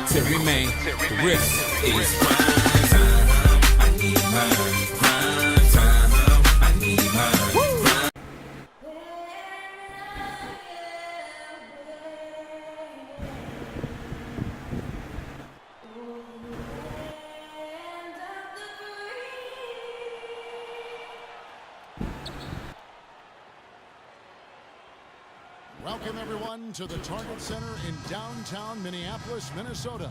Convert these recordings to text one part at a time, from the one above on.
to remain. The risk is grind time. I need mine. Grind time. I need mine. Welcome, everyone, to the Target Center in downtown Minneapolis, Minnesota.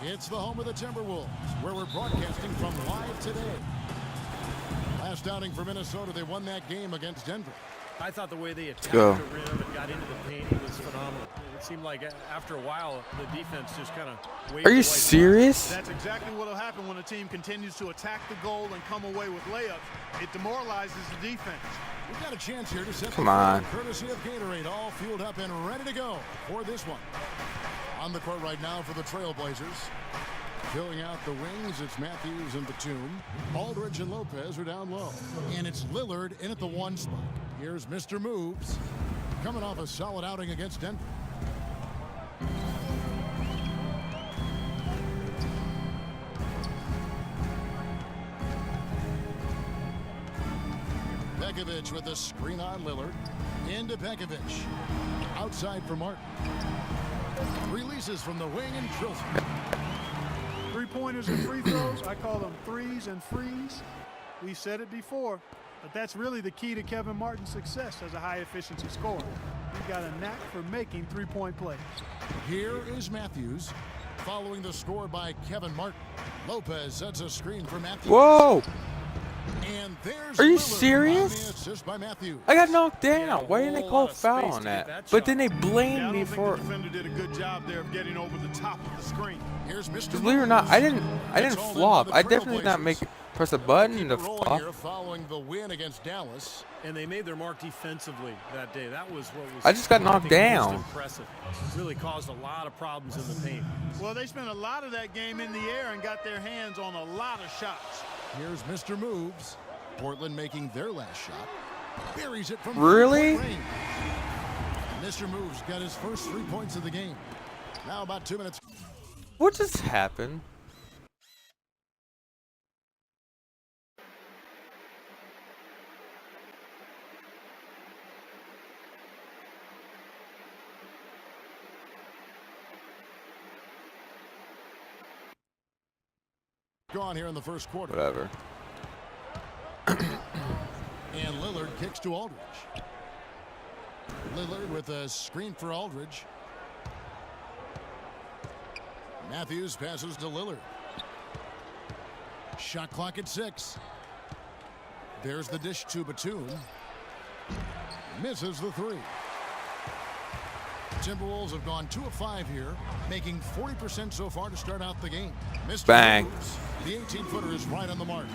It's the home of the Timberwolves, where we're broadcasting from live today. Last outing for Minnesota, they won that game against Denver. I thought the way they attacked the rim and got into the paint was phenomenal. It seemed like after a while, the defense just kind of waved. Are you serious? That's exactly what will happen when a team continues to attack the goal and come away with layups. It demoralizes the defense. We've got a chance here to set Come on. courtesy of Gatorade, all fueled up and ready to go for this one. On the court right now for the Trailblazers. Filling out the wings, it's Matthews and Batum. Aldridge and Lopez are down low. And it's Lillard in at the one spot. Here's Mr. Moves, coming off a solid outing against Denver. Pekovic with a screen on Lillard. Into Pekovic. Outside for Martin. Releases from the wing and drills it. Three-pointers and free throws, I call them threes and frees. We said it before, but that's really the key to Kevin Martin's success as a high-efficiency scorer. He got a knack for making three-point plays. Here is Matthews, following the score by Kevin Martin. Lopez sets a screen for Matthews. Whoa! And there's Are you Lillard serious? on the assist by Matthews. I got knocked down. Why didn't they call a foul on that? But then they blamed me for. The defender did a good job there of getting over the top of the screen. Here's Mr. Believe it or not, I didn't flop. I definitely did not press a button to flop. Following the win against Dallas. And they made their mark defensively that day. That was what was. I just got knocked down. Impressive. Really caused a lot of problems in the paint. Well, they spent a lot of that game in the air and got their hands on a lot of shots. Here's Mr. Moves. Portland making their last shot. Buries it from really? range. Mr. Moves got his first 3 points of the game. Now about 2 minutes. What just happened? Gone here in the first quarter. Whatever. And Lillard kicks to Aldridge. Lillard with a screen for Aldridge. Matthews passes to Lillard. Shot clock at 6. There's the dish to Batum. Misses the 3. Timberwolves have gone 2 of 5 here, making 40% so far to start out the game. Mr. Bang. Moves, the 18-footer is right on the mark.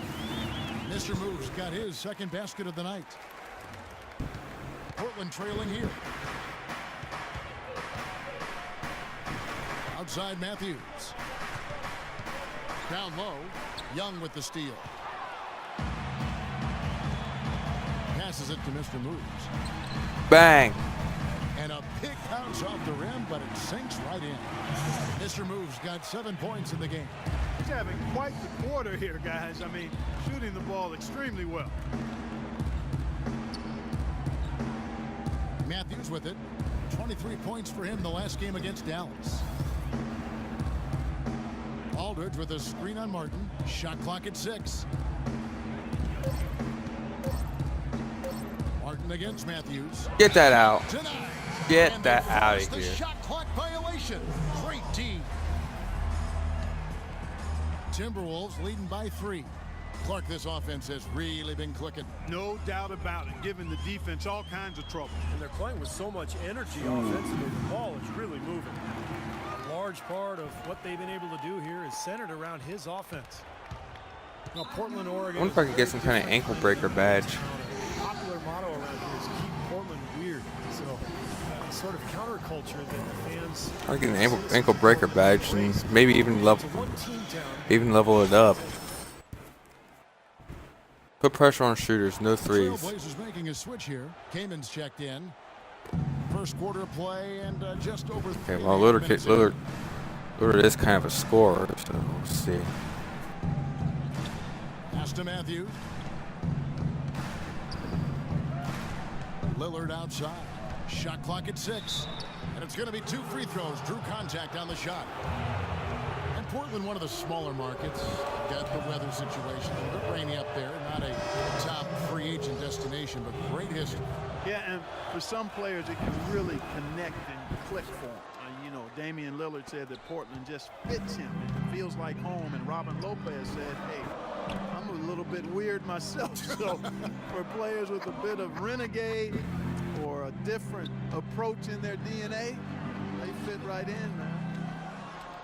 Mr. Moves got his second basket of the night. Portland trailing here. Outside Matthews. Down low. Young with the steal. Passes it to Mr. Moves. Bang. And a big bounce off the rim, but it sinks right in. Mr. Moves got 7 points in the game. He's having quite the quarter here, guys. I mean, shooting the ball extremely well. Matthews with it. 23 points for him the last game against Dallas. Aldridge with a screen on Martin. Shot clock at 6. Martin against Matthews. Get that out. Denied. Get that out of here. Shot clock violation. Great team. Timberwolves leading by 3. Clark, this offense has really been clicking. No doubt about it, giving the defense all kinds of trouble. And they're playing with so much energy offensively. The ball is really moving. A large part of what they've been able to do here is centered around his offense. Now, Portland, Oregon. I wonder if I could get some kind of ankle breaker badge. Popular motto around here is keep Portland weird. So, sort of counterculture that the fans. I could get an ankle breaker badge and maybe even level it up. Put pressure on shooters, no threes. Trailblazers making a switch here. Kaman's checked in. First quarter of play and just over. Okay, well, Lillard Lillard is kind of a scorer, so we'll see. Pass to Matthews. Lillard outside. Shot clock at 6. And it's going to be 2 free throws. Drew contact on the shot. And Portland, one of the smaller markets. Got the weather situation. A little bit rainy up there. Not a top free agent destination, but great history. Yeah, and for some players, it can really connect and click for them. You know, Damian Lillard said that Portland just fits him. It feels like home. And Robin Lopez said, hey, I'm a little bit weird myself. So for players with a bit of renegade or a different approach in their DNA, they fit right in, man.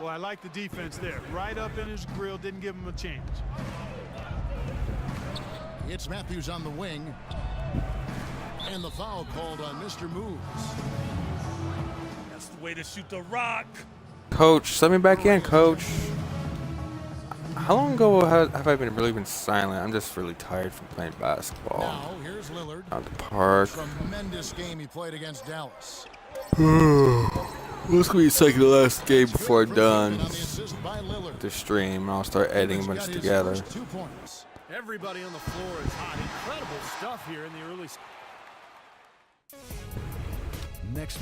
Well, I like the defense there. Right up in his grill, didn't give him a chance. It's Matthews on the wing. And the foul called on Mr. Moves. That's the way to shoot the rock. Coach, let me back in, Coach. How long ago have I really been silent? I'm just really tired from playing basketball. Now, here's Lillard. Out the park. Tremendous game he played against Dallas. Let's go second to last game before I'm done On the assist by Lillard. the stream, and I'll start editing a bunch Got his together. first 2 points. Everybody on the floor is hot. Incredible stuff here in the early. Next.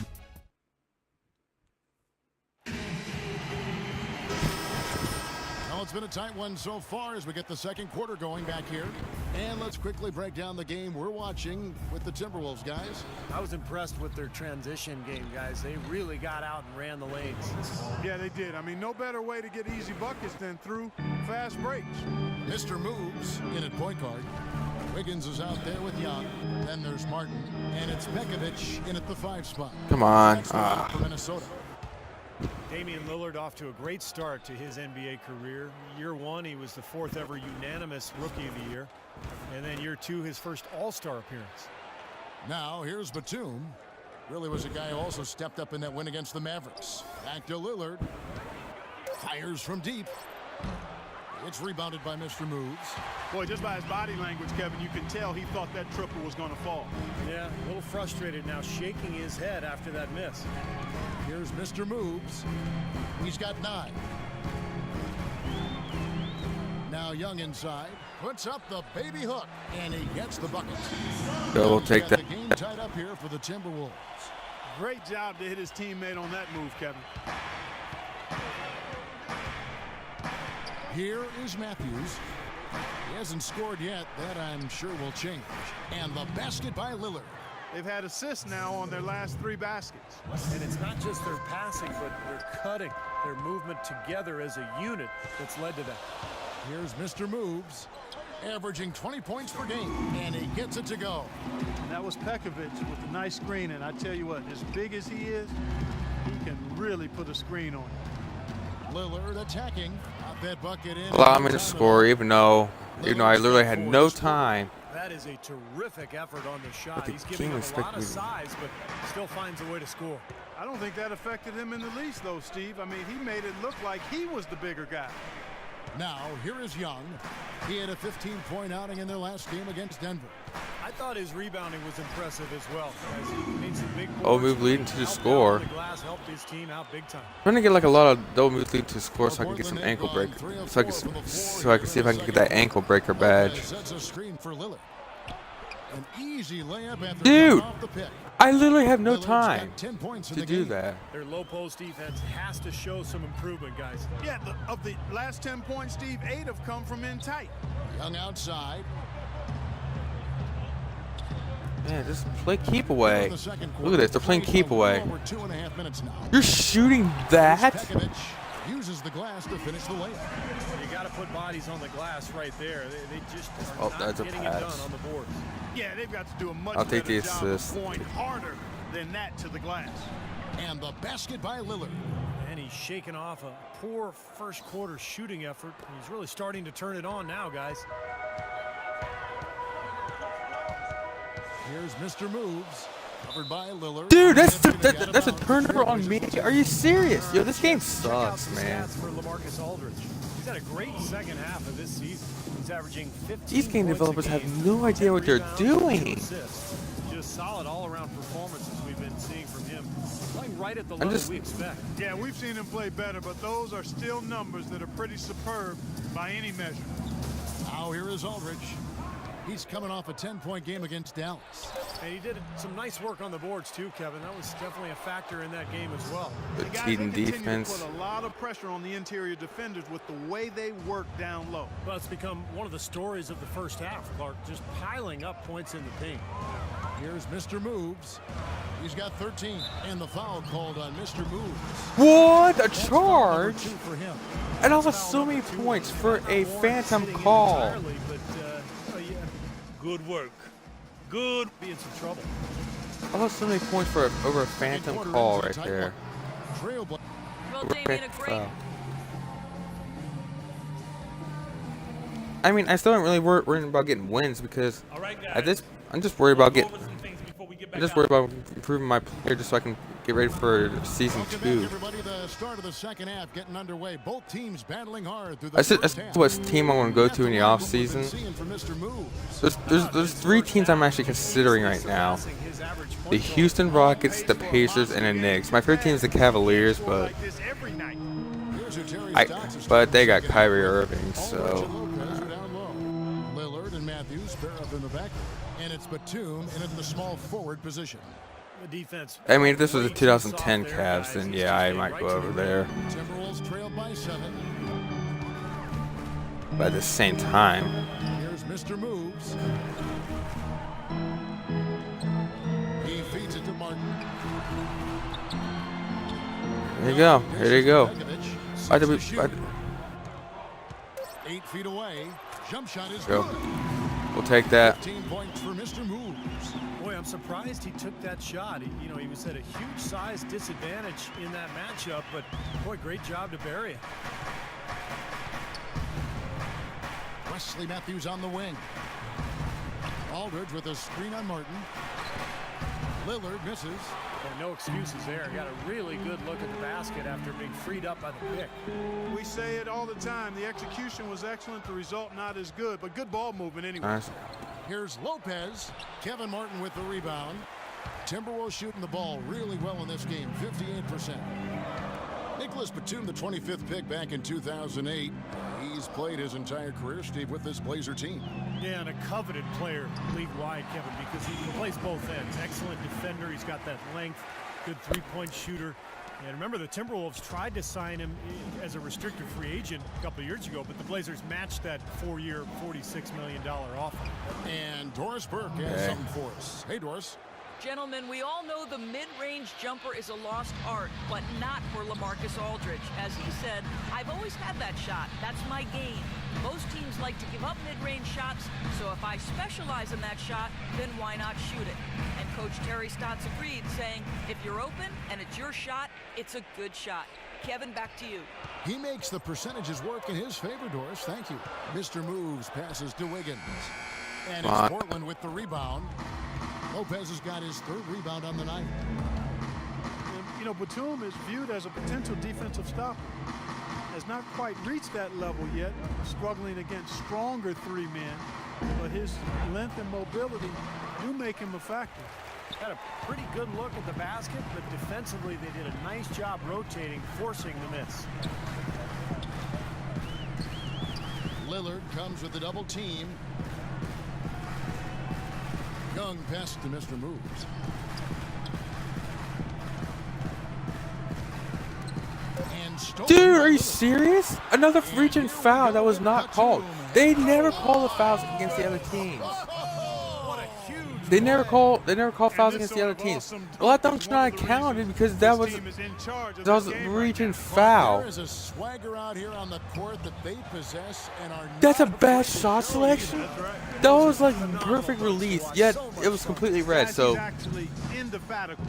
Well, it's been a tight one so far as we get the second quarter going back here. And let's quickly break down the game we're watching with the Timberwolves, guys. I was impressed with their transition game, guys. They really got out and ran the lanes. Yeah, they did. I mean, no better way to get easy buckets than through fast breaks. Mr. Moves in at point guard. Wiggins is out there with Young. Then there's Martin. And it's Bekovic in at the 5 spot. Come on. Next one for Minnesota. Damian Lillard off to a great start to his NBA career. Year 1, he was the 4th ever unanimous Rookie of the Year. And then year 2, his first All-Star appearance. Now here's Batum. Really was a guy who also stepped up in that win against the Mavericks. Back to Lillard. Fires from deep. It's rebounded by Mr. Moves. Boy, just by his body language, Kevin, you can tell he thought that triple was going to fall. Yeah, a little frustrated now, shaking his head after that miss. Here's Mr. Moves. He's got 9. Now Young inside. Puts up the baby hook. And he gets the bucket. Go, we'll take Got that. the game tied up here for the Timberwolves. Great job to hit his teammate on that move, Kevin. Here is Matthews. He hasn't scored yet. That I'm sure will change. And the basket by Lillard. They've had assists now on their last 3 baskets. And it's not just their passing, but their cutting, their movement together as a unit that's led to that. Here's Mr. Moves, averaging 20 points per game, and he gets it to go. And that was Pekovic with a nice screen, and I tell you what, as big as he is, he can really put a screen on it. Lillard attacking. Got that bucket in. Allow me to score, even though I literally had no time. That is a terrific effort on the shot. But the He's giving king him a expected lot me of to- size, but still finds a way to score. I don't think that affected him in the least, though, Steve. I mean, he made it look like he was the bigger guy. Now, here is Young. He had a 15-point outing in their last game against Denver. I thought his rebounding was impressive as well. Guys, he made some big Oh, boards. move leading to the Helped out score. on the glass, helped his team out big time. I'm trying to get like a lot of double moves leading to score so I can get some ankle break. So I can see if I can get that ankle breaker badge. Sets a screen for Lillard. An easy layup after Dude, coming off the pick. I literally have no Lillard's time got 10 points in to the do game. that. Their low post defense has to show some improvement, guys. Yeah, of the last 10 points, Steve, 8 have come from in tight. Young outside. Man, just play keep away. The second Look quarter, at this, they're playing keep away. Over 2.5 minutes now. You're shooting that? Pekovic uses the glass to finish the layup. You got to put bodies on the glass right there. They just are Oh, not that's a getting it pass. done on the boards. Yeah, they've got to do a much I'll take better the job assist. of going harder than that to the glass. And the basket by Lillard. And he's shaking off a poor first quarter shooting effort. He's really starting to turn it on now, guys. Here's Mr. Moves. Covered by Lillard. Dude, that's It's gonna get a about turnover on me. Are you serious? Yo, this game Check out sucks, the man. stats for LaMarcus Aldridge. He's had a great second half of this season. He's averaging 15 These game points a developers have game, no idea 10 what they're rebounds, doing. 2 assists. Just solid all-around performances we've been been seeing from him. Playing right at the I'm level just- we expect. Yeah, we've seen him play better, but those are still numbers that are pretty superb by any measure. Now here is Aldridge. He's coming off a 10-point game against Dallas. And he did some nice work on the boards too, Kevin. That was definitely a factor in that game as well. The Guys, they Teton continue defense. to put a lot of pressure on the interior defenders with the way they work down low. Well, it's become one of the stories of the first half, Clark, just piling up points in the paint. Here's Mr. Moves. He's got 13, and the foul called on Mr. Moves. What? A That's foul number charge? 2 for him. And all so many points for a phantom Sitting call. entirely, but, yeah, good work. Good. Be in some trouble. All so many points for over a phantom Quarter call ends right in a tight there. one. Trailblazer. Well, Damian, a great Foul. I mean, I still don't really worry about getting wins because All right, guys. at this, I'm just worried about Go getting. over some things before we get back I'm just out. worried about improving my player just so I can get ready for season Welcome back, 2. everybody. The start of the second half getting underway. Both teams battling hard through the That's first half. what team I want to go to in the off That's what we've been season. seeing from Mr. Moves. There's 3 teams I'm actually considering right now: the Houston Rockets, the Pacers, and the Knicks. My favorite team is the Cavaliers, but Like this every night. Here's who Terry I Stotts is but they got second. Kyrie Irving, Aldridge so and Lopez are down low. Lillard and Matthews pair up in the back, and it's Batum in the small forward position. The defense. I mean, if this was way the too 2010 soft there, Cavs, guys. then He's yeah, just I getting might right go to over the there. Timberwolves trailed by 7. But at the same time, Here's Mr. Moves. He feeds it to Martin. there you go. Here you go. Begovic Why did we? sets the Why, shoot. 8 feet away. Jump shot is Go. good. we'll take that. 15 points for Mr. Moves. Boy, I'm surprised he took that shot. He was at a huge size disadvantage in that matchup, but boy, great job to bury it. Wesley Matthews on the wing. Aldridge with a screen on Martin. Lillard misses. And no excuses there. Got a really good look at the basket after being freed up by the pick. We say it all the time. The execution was excellent. The result not as good, but good ball movement anyway. Nice. Here's Lopez. Kevin Martin with the rebound. Timberwolves shooting the ball really well in this game, 58%. Nicholas Batum, the 25th pick back in 2008. He's played his entire career, Steve, with this Blazer team. Yeah, and a coveted player league-wide, Kevin, because he plays both ends. Excellent defender. He's got that length, good three-point shooter. And remember, the Timberwolves tried to sign him as a restricted free agent a couple of years ago, but the Blazers matched that 4-year, $46 million offer. And Doris Burke has Okay. something for us. Hey, Doris. Gentlemen, we all know the mid-range jumper is a lost art, but not for LaMarcus Aldridge. As he said, I've always had that shot. That's my game. Most teams like to give up mid-range shots, so if I specialize in that shot, then why not shoot it? And Coach Terry Stotts agreed, saying, if you're open and it's your shot, it's a good shot. Kevin, back to you. He makes the percentages work in his favor, Doris. Thank you. Mr. Moves passes to Wiggins. And it's Portland with the rebound. Lopez has got his 3rd rebound on the night. And, Batum is viewed as a potential defensive stopper. Has not quite reached that level yet, struggling against stronger 3 men, but his length and mobility do make him a factor. Had a pretty good look at the basket, but defensively they did a nice job rotating, forcing the miss. Lillard comes with the double team. Young pass to Mr. Moves. And stolen Dude, by are you Lillard. serious? Another reaching foul that was not called. They never call the fouls against the other teams. What a huge They never call fouls And this against the other sort of teams. awesome A lot of dunk dunks is one not of the counted reasons because this team is in charge of that was this a game right reaching now. foul. There is a swagger out here on the court that they possess and are That's a not bad afraid to shot show selection. you. That's right. That was like perfect release, yet it was completely red. Guys, So he's actually indefatigable.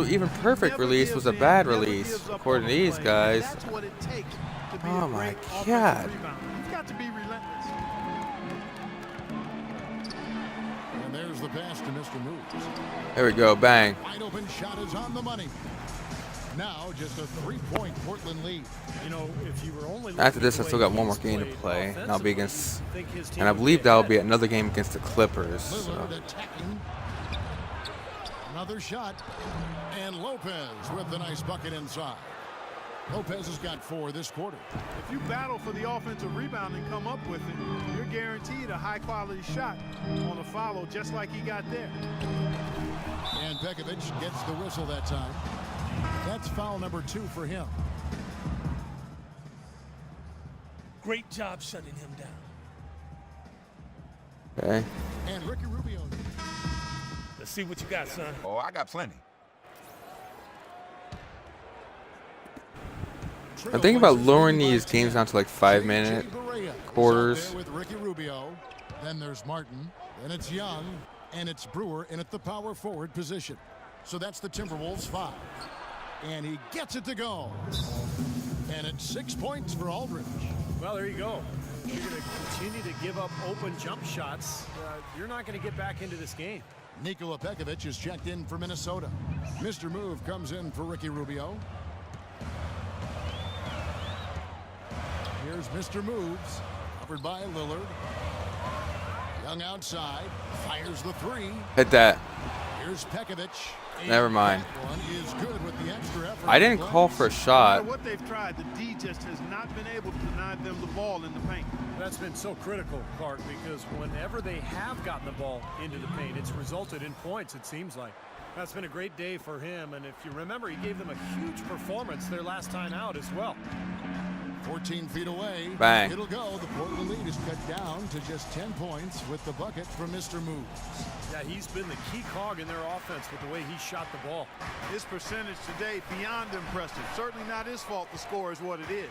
even perfect Never release gives was a in, bad never release gives up according on to the these play. guys. That's what it takes to be Oh a my great offensive God. rebounder. You've got to be relentless. And there's the pass to Mr. Moves. There we go, bang. Wide open shot is on the money. Now just a 3-point Portland lead. If you were only After this, I looking still at got the one way more game to he's play, played and I'll be offensively, against, I think his team and I would believe that'll be ahead. another game against the Clippers. So. Lillard attacking. Another shot. And Lopez with the nice bucket inside. Lopez has got 4 this quarter. If you battle for the offensive rebound and come up with it, you're guaranteed a high-quality shot on a follow just like he got there. And Pekovic gets the whistle that time. That's foul number 2 for him. Great job shutting him down. Okay. And Ricky Rubio. Let's see what you got, son. Oh, I got plenty. I'm thinking about lowering these games down to like 5-minute quarters. With Ricky Rubio. Then there's Martin. Then it's Young. And it's Brewer in at the power forward position. So that's the Timberwolves 5. And he gets it to go. And it's 6 points for Aldridge. Well, there you go. You're going to continue to give up open jump shots. You're not going to get back into this game. Nikola Pekovic is checked in for Minnesota. Mr. Move comes in for Ricky Rubio. Here's Mr. Moves, covered by Lillard. Young outside, fires the 3. Hit that. Here's Pekovic. Never mind. That one is good with the extra effort. I didn't call for a No shot. matter what they've tried, the D just has not been able to deny them the ball in the paint. That's been so critical, Clark, because whenever they have gotten the ball into the paint, it's resulted in points, it seems like. That's been a great day for him, and if you remember, he gave them a huge performance their last time out as well. 14 feet away. Bang. It'll go. The Portland lead is cut down to just 10 points with the bucket from Mr. Moves. Yeah, he's been the key cog in their offense with the way he shot the ball. His percentage today beyond impressive. Certainly not his fault the score is what it is.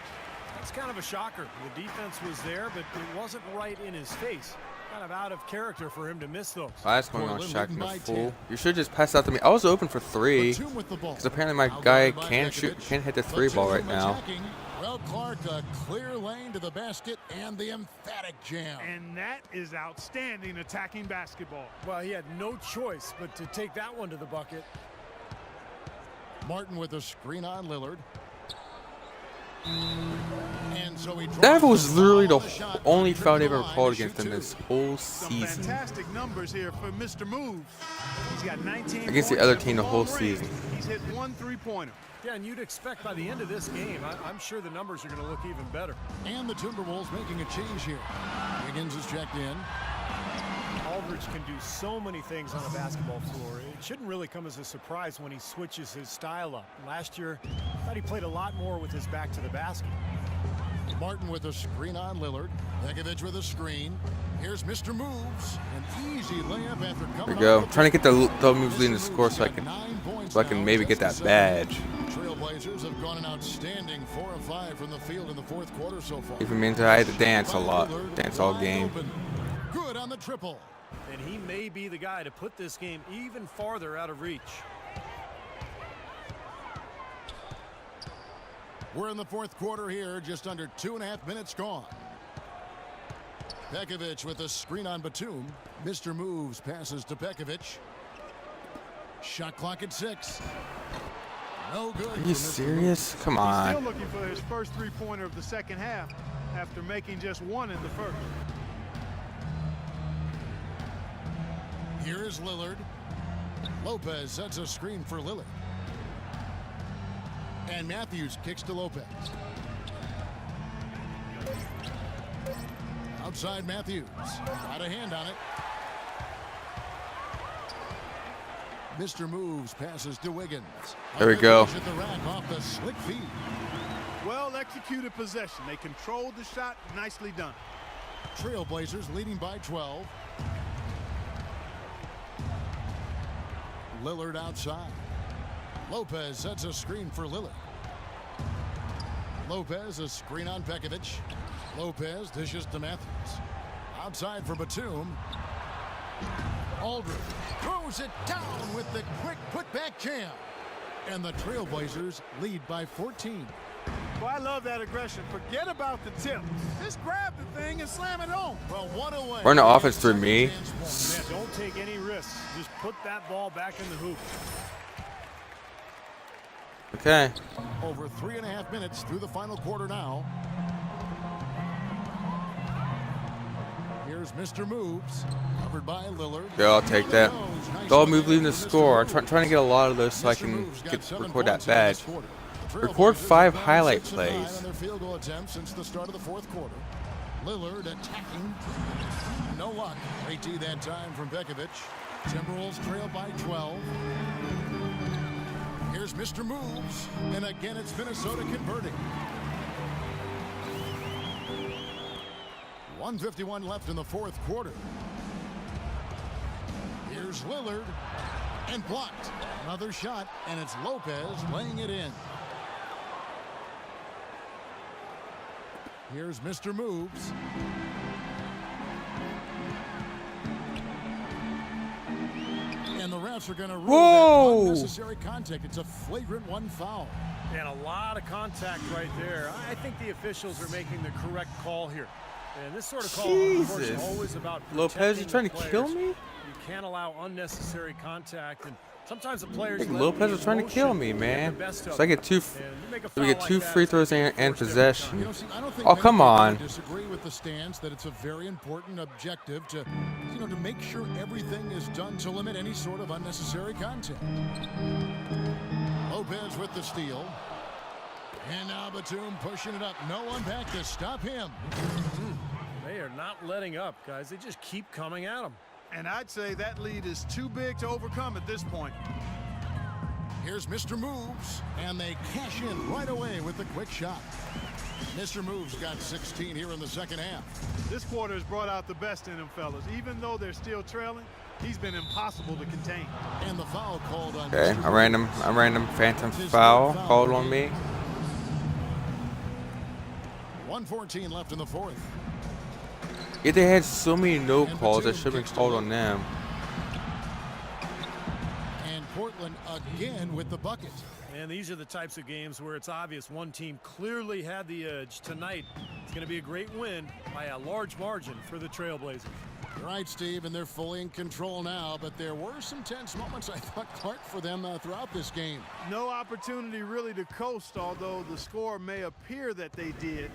It's kind of a shocker. The defense was there, but it wasn't right in his face. Kind of out of character for him to miss those. Last one on Portland Shaq leading by the fool. 10. You should just pass out to me. I was open for 3. Batum with the ball. Because apparently my Now guy guarded by can't shoot, Pekovic. can't hit the 3 ball right Batum now. attacking. Well, Clark, a clear lane to the basket and the emphatic jam. And that is outstanding attacking basketball. Well, he had no choice but to take that one to the bucket. Martin with a screen on Lillard. And so he That draws was the literally foul the on shot. only foul they Dribbles ever the line called to against shoot them 2. this whole Some season. fantastic numbers here for Mr. Moves. He's got 19 Against the points other and team the from whole long range, season. He's hit 1 3-pointer. Yeah, and you'd expect by the end of this game, I'm sure the numbers are going to look even better. And the Timberwolves making a change here. Wiggins is checked in. Aldridge can do so many things on a basketball floor. It shouldn't really come as a surprise when he switches his style up. Last year, I thought he played a lot more with his back to the basket. Martin with a screen on Lillard. Pekovic with a screen. Here's Mr. Moves. An easy layup after coming There we go. off the Trying to get the tip. double moves leading the Mr. score Moves so I got can 9 points now, maybe get that just a badge. Trailblazers have gone an outstanding 4 of 5 from the field in the 4th quarter so far. Even means I had to dance a lot. Dance all game. Good on the triple. And he may be the guy to put this game even farther out of reach. We're in the 4th quarter here, just under 2.5 minutes gone. Pekovic with a screen on Batum. Mr. Moves passes to Pekovic. Shot clock at 6. No good. Are you serious? Come on. Still looking for his first 3-pointer of the second half after making just 1 in the first. Here is Lillard. Lopez sets a screen for Lillard. And Matthews kicks to Lopez. Outside Matthews. Got a hand on it. Mr. Moves passes to Wiggins. There we go. At the rack off the slick feed. Well executed possession. They controlled the shot. Nicely done. Trailblazers leading by 12. Lillard outside. Lopez sets a screen for Lillard. Lopez a screen on Pekovic. Lopez dishes to Matthews. Outside for Batum. Aldridge throws it down with the quick putback jam. And the Trailblazers lead by 14. Well, I love that aggression. Forget about the tip. Just grab the thing and slam it home. Well, one away. Running the offense through me. Yeah, don't take any risks. Just put that ball back in the hoop. Okay. Over 3.5 minutes through the final quarter now. Here's Here's Mr. Moves, covered by Lillard. Yeah, I'll take that. Nice Dog look move in leading the for Mr. score. I'm Moves. trying to get a lot of those so I Mr. can Moves got 7 record that points in badge. this quarter. The Record Trailblazers 5 have gone highlight 6 and 9 plays. on their field goal attempts since the start of the fourth quarter. Lillard attacking. No luck. Great D that time from Bekovic. Timberwolves trail by 12. Here's Mr. Moves. And again, it's Minnesota converting. 1:51 left in the fourth quarter. Here's Lillard. And blocked. Another shot, and it's Lopez laying it in. Here's Mr. Moves. And the refs are going to rule that unnecessary contact. It's a flagrant 1 foul. And a lot of contact right there. I think the officials are making the correct call here. And this sort of call, of course, is always about Lopez, you trying to kill me? You can't allow unnecessary contact, and sometimes the players. I think Lopez was trying to kill me, man. So I get two free throws and possession. You know, see, I don't think Oh, many come people on. disagree with the stance that it's a very important objective to, to make sure everything is done to limit any sort of unnecessary contact. Lopez with the steal. And now Batum pushing it up. No one back to stop him. They are not letting up, guys. They just keep coming at them. And I'd say that lead is too big to overcome at this point. Here's Mr. Moves, and they cash in right away with the quick shot. Mr. Moves got 16 here in the second half. This quarter has brought out the best in him, fellas. Even though they're still trailing, he's been impossible to contain. And the foul called on Okay, Mr. a random phantom foul called on me. 1:14 left in the fourth. Yeah, they had so many no calls that should have been called on them. And Portland again with the bucket. And these are the types of games where it's obvious one team clearly had the edge. Tonight, it's going to be a great win by a large margin for the Trailblazers. You're right, Steve, and they're fully in control now, but there were some tense moments, I thought, Clark, for them throughout this game. No opportunity really to coast, although the score may appear that they did.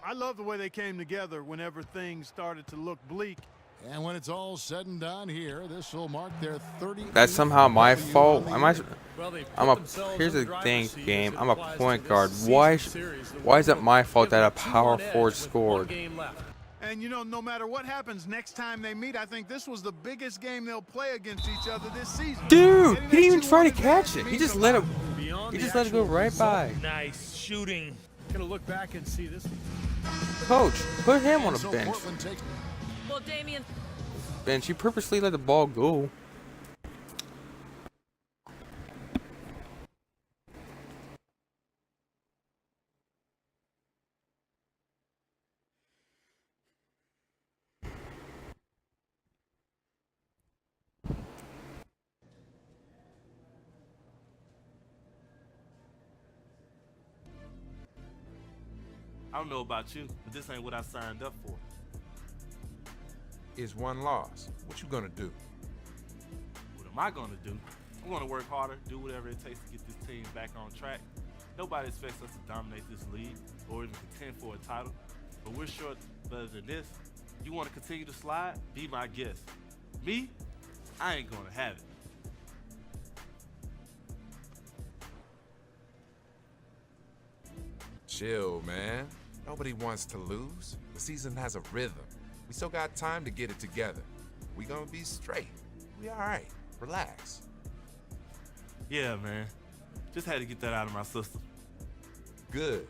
I love the way they came together whenever things started to look bleak. And when it's all said and done here, this will mark their 30th. That's somehow my fault. Well, Here's the thing, game. I'm a point guard. Why is it my fault that a power forward scored? And, no matter what happens next time they meet, I think this was the biggest game they'll play against each other this season. Dude, he didn't even try to catch it. He just let it. He just let it go right by. Nice shooting. Gonna look back and see this. Coach, put him on a So bench. Portland takes. Well, Damian, Bench. You purposely let the ball go. I don't know about you, but this ain't what I signed up for. Is one loss. What you gonna do? What am I gonna do? I'm gonna work harder, do whatever it takes to get this team back on track. Nobody expects us to dominate this league or even contend for a title, but we're sure better than this. You wanna continue to slide? Be my guest. Me? I ain't gonna have it. Chill, man. Nobody wants to lose. The season has a rhythm. We still got time to get it together. We gonna be straight. We all right. Relax. Yeah, man. Just had to get that out of my system. Good.